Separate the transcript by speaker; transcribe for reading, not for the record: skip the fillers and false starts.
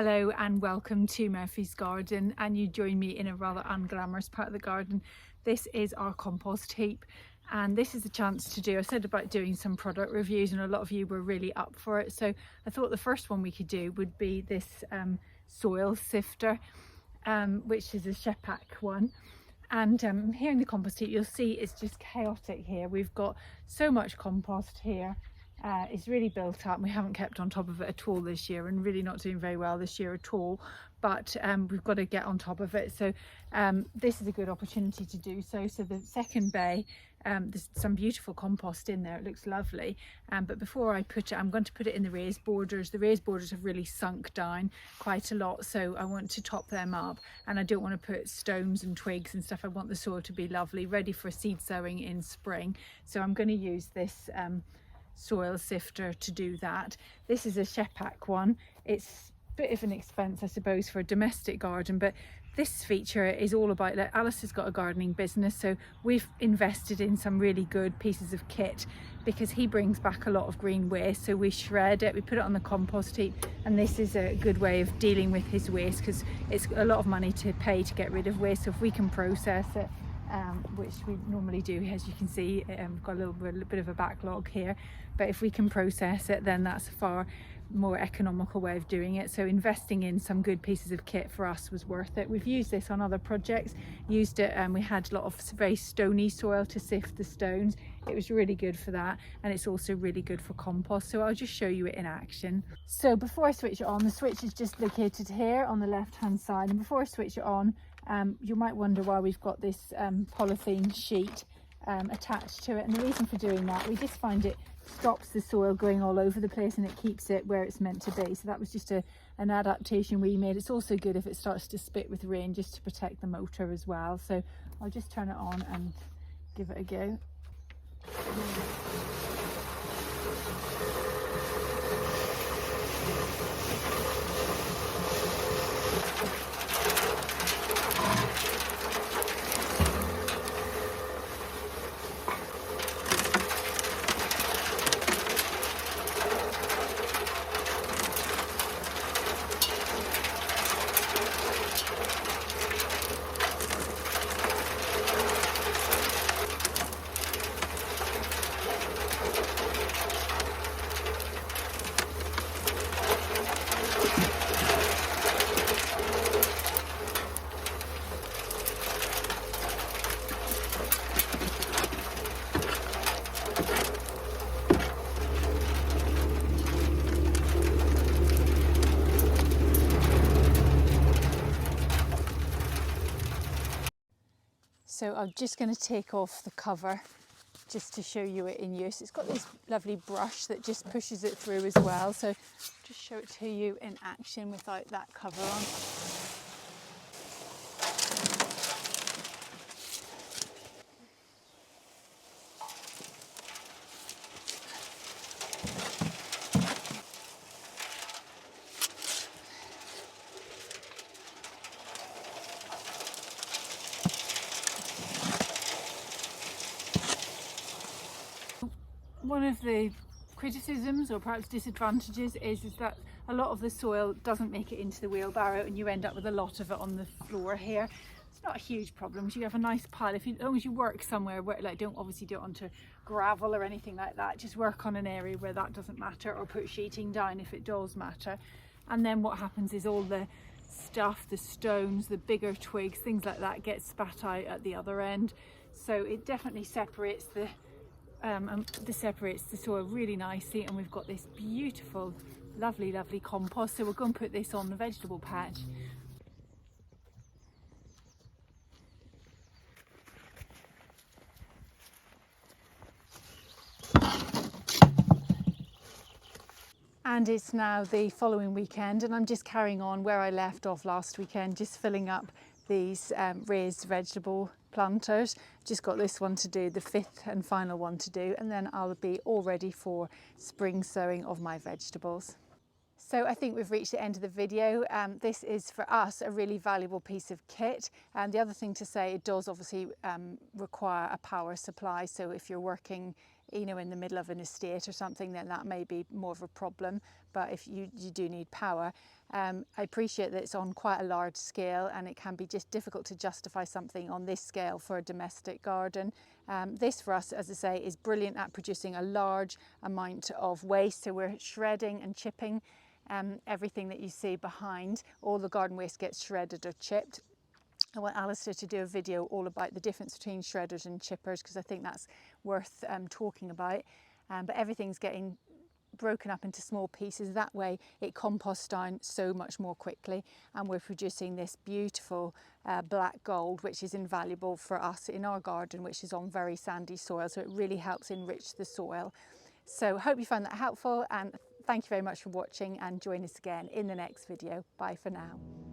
Speaker 1: Hello and welcome to Murphy's Garden, and you join me in a rather unglamorous part of the garden. This is our compost heap, and this is a chance to do, I said about doing some product reviews and a lot of you were really up for it, so I thought the first one we could do would be this soil sifter, which is a Scheppach one. And here in the compost heap you'll see it's just chaotic here. We've got so much compost here. It's really built up. We haven't kept on top of it at all this year, and really not doing very well this year at all, but we've got to get on top of it. So this is a good opportunity to do so. So the second bay, there's some beautiful compost in there, it looks lovely, but before I put it, I'm going to put it in the raised borders. The raised borders have really sunk down quite a lot, so I want to top them up, and I don't want to put stones and twigs and stuff. I want the soil to be lovely, ready for seed sowing in spring. So I'm going to use this soil sifter to do that. This is a Scheppach one. It's a bit of an expense, I suppose, for a domestic garden, but this feature is all about, like, Alice has got a gardening business, so we've invested in some really good pieces of kit because he brings back a lot of green waste. So we shred it, we put it on the compost heap, and this is a good way of dealing with his waste because it's a lot of money to pay to get rid of waste. So if we can process it, which we normally do, as you can see, we've got a little bit of a backlog here, but if we can process it, then that's a far more economical way of doing it. So investing in some good pieces of kit for us was worth it. We've used this on other projects, used it, and we had a lot of very stony soil to sift the stones. It was really good for that, and it's also really good for compost. So I'll just show you it in action. So before I switch it on, the switch is just located here on the left hand side, and before I switch it on, you might wonder why we've got this polythene sheet attached to it, and the reason for doing that, we just find it stops the soil going all over the place and it keeps it where it's meant to be. So that was just an adaptation we made. It's also good if it starts to spit with rain, just to protect the motor as well. So I'll just turn it on and give it a go. So I'm just going to take off the cover just to show you it in use. It's got this lovely brush that just pushes it through as well. So just show it to you in action without that cover on. One of the criticisms or perhaps disadvantages is that a lot of the soil doesn't make it into the wheelbarrow and you end up with a lot of it on the floor here. It's not a huge problem because you have a nice pile. As long as you work somewhere where, like, don't obviously do it onto gravel or anything like that, just work on an area where that doesn't matter, or put sheeting down if it does matter. And then what happens is all the stuff, the stones, the bigger twigs, things like that, get spat out at the other end. So it definitely separates the soil really nicely, and we've got this beautiful, lovely compost. So we're going to put this on the vegetable patch. And it's now the following weekend, and I'm just carrying on where I left off last weekend, just filling up these raised vegetable planters. Just got this one to do, the fifth and final one to do, and then I'll be all ready for spring sowing of my vegetables. So I think we've reached the end of the video. This is for us a really valuable piece of kit. And the other thing to say, it does obviously require a power supply. So if you're working, you know, in the middle of an estate or something, then that may be more of a problem. But if you do need power, I appreciate that it's on quite a large scale, and it can be just difficult to justify something on this scale for a domestic garden. This for us, as I say, is brilliant at producing a large amount of waste. So we're shredding and chipping everything that you see behind. All the garden waste gets shredded or chipped. I want Alistair to do a video all about the difference between shredders and chippers, because I think that's worth talking about. But everything's getting broken up into small pieces. That way it composts down so much more quickly, and we're producing this beautiful black gold, which is invaluable for us in our garden, which is on very sandy soil. So it really helps enrich the soil. So I hope you found that helpful, and thank you very much for watching, and join us again in the next video. Bye for now.